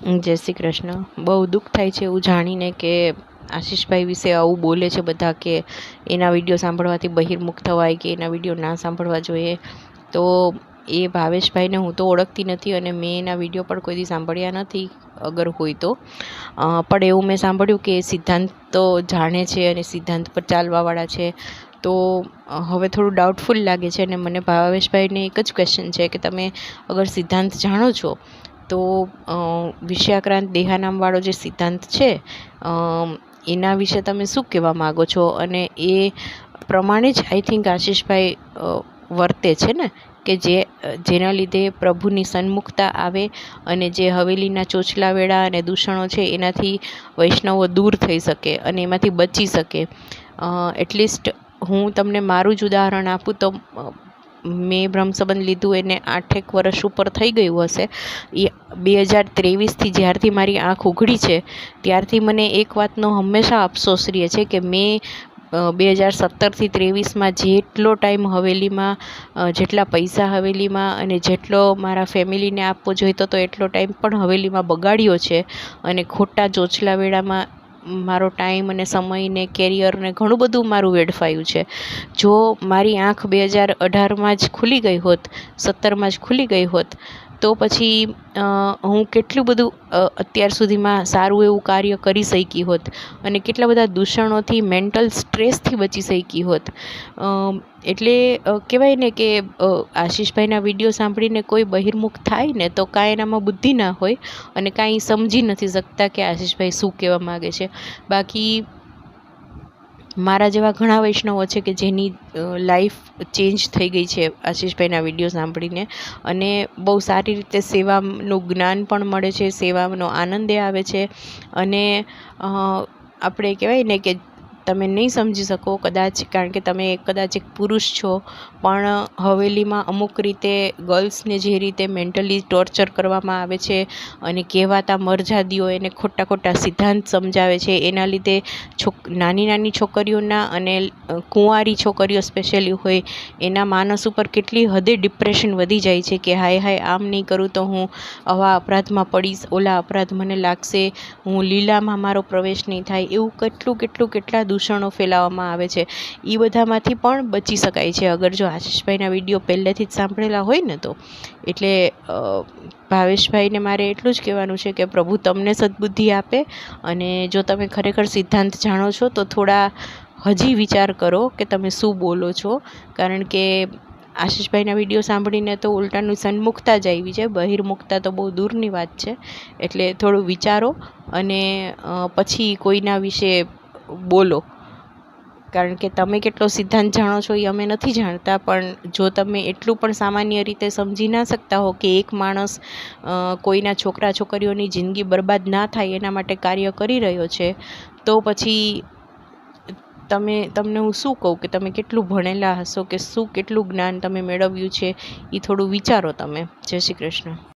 જય શ્રી કૃષ્ણ. બહુ દુઃખ થાય છે એવું જાણીને કે આશીષભાઈ વિશે આવું બોલે છે બધા, કે એના વિડીયો સાંભળવાથી બહિર્મુખ થવાય, કે એના વિડીયો ના સાંભળવા જોઈએ. તો એ ભાવેશભાઈને હું તો ઓળખતી નથી અને મેં એના વિડીયો પણ કોઈ દી સાંભળ્યા નથી, અગર હોય તો. પણ એવું મેં સાંભળ્યું કે સિદ્ધાંત તો જાણે છે અને સિદ્ધાંત પર ચાલવાવાળા છે. તો હવે થોડું ડાઉટફુલ લાગે છે અને મને ભાવેશભાઈને એક જ ક્વેશ્ચન છે કે તમે અગર સિદ્ધાંત જાણો છો તો વિષયાક્રાંત દેહાનામવાળો જે સિદ્ધાંત છે એના વિશે તમે શું કહેવા માગો છો? અને એ પ્રમાણે જ આઈ થિંક આશીષભાઈ વર્તે છે ને, કે જેના લીધે પ્રભુની સન્મુખતા આવે અને જે હવેલીના ચોચલા વેળા અને દૂષણો છે એનાથી વૈષ્ણવો દૂર થઈ શકે અને એમાંથી બચી શકે. એટલીસ્ટ હું તમને મારું જ ઉદાહરણ આપું તો મેં બ્રહ્મસંબંધ લીધું એને 8 વર્ષ ઉપર થઈ ગયું હશે. એ 2023થી જ્યારથી મારી આંખ ઉઘડી છે ત્યારથી મને એક વાતનો હંમેશા અફસોસ રહે છે કે મેં 2017થી 23માં જેટલો ટાઈમ હવેલીમાં, જેટલા પૈસા હવેલીમાં અને જેટલો મારા ફેમિલીને આપવો જોઈતો તો એટલો ટાઈમ પણ હવેલીમાં બગાડ્યો છે અને ખોટા ચોચલા વેળામાં મારો ટાઈમ અને સમય ને કેરિયર ને ઘણું બધું મારું વેડફાયું છે. જો મારી આંખ 2018માં જ ખુલી ગઈ હોત, 17માં જ ખુલી ગઈ હોત તો પછી હું કેટલું બધું અત્યાર સુધીમાં સારું એવું કાર્ય કરી શકી હોત અને કેટલા બધા દૂષણોથી, મેન્ટલ સ્ટ્રેસથી બચી શકી હોત. એટલે કહેવાય ને કે આશીષભાઈના વિડીયો સાંભળીને કોઈ બહિર્મુખ થાય ને તો કાંઈ એનામાં બુદ્ધિ ના હોય અને કાંઈ સમજી નથી શકતા કે આશીષભાઈ શું કહેવા માગે છે. બાકી મારા જેવા ઘણા વૈષ્ણવો છે કે જેની લાઈફ ચેન્જ થઈ ગઈ છે આશીષભાઈના વિડીયો સાંભળીને, અને બહુ સારી રીતે સેવાનું જ્ઞાન પણ મળે છે, સેવાનો આનંદ આવે છે. અને આપણે કહેવાય ને કે તમે નહીં સમજી શકો કદાચ, કારણ કે તમે કદાચ એક પુરુષ છો, પણ હવેલીમાં અમુક રીતે ગર્લ્સને જે રીતે મેન્ટલી ટોર્ચર કરવામાં આવે છે અને કહેવાતા મરજાદીઓ એને ખોટા ખોટા સિદ્ધાંત સમજાવે છે, એના લીધે નાની નાની છોકરીઓના અને કુંવારી છોકરીઓ સ્પેશિયલી હોય એના માનસ ઉપર કેટલી હદે ડિપ્રેશન વધી જાય છે કે હાય હાય આમ નહીં કરું તો હું આવા અપરાધમાં પડીશ, ઓલા અપરાધ મને લાગશે, હું લીલામાં મારો પ્રવેશ નહીં થાય, એવું કેટલા દૂષણો ફેલાવવામાં આવે છે. એ બધામાંથી પણ બચી શકાય છે અગર જો આશીષભાઈના વિડીયો પહેલેથી જ સાંભળેલા હોય ને તો. એટલે ભાવેશભાઈને મારે એટલું જ કહેવાનું છે કે પ્રભુ તમને સદબુદ્ધિ આપે, અને જો તમે ખરેખર સિદ્ધાંત જાણો છો તો થોડા હજી વિચાર કરો કે તમે શું બોલો છો. કારણ કે આશીષભાઈના વિડીયો સાંભળીને તો ઉલટાનું સન્મુખતા જ આવી છે, બહિર્મુખતા તો બહુ દૂરની વાત છે. એટલે થોડું વિચારો અને પછી કોઈના વિશે બોલો. કારણ કે તમે કેટલો સિદ્ધાંત જાણો છો એ અમે નથી જાણતા, પણ જો તમે એટલું પણ સામાન્ય રીતે સમજી ના શકતા હો કે એક માણસ કોઈના છોકરા છોકરીઓની જિંદગી બરબાદ ના થાય એના માટે કાર્ય કરી રહ્યો છે, તો પછી તમને હું શું કહું કે તમે કેટલું ભણેલા હશો, કે શું કેટલું જ્ઞાન તમે મેળવ્યું છે એ થોડું વિચારો તમે. જય શ્રી કૃષ્ણ.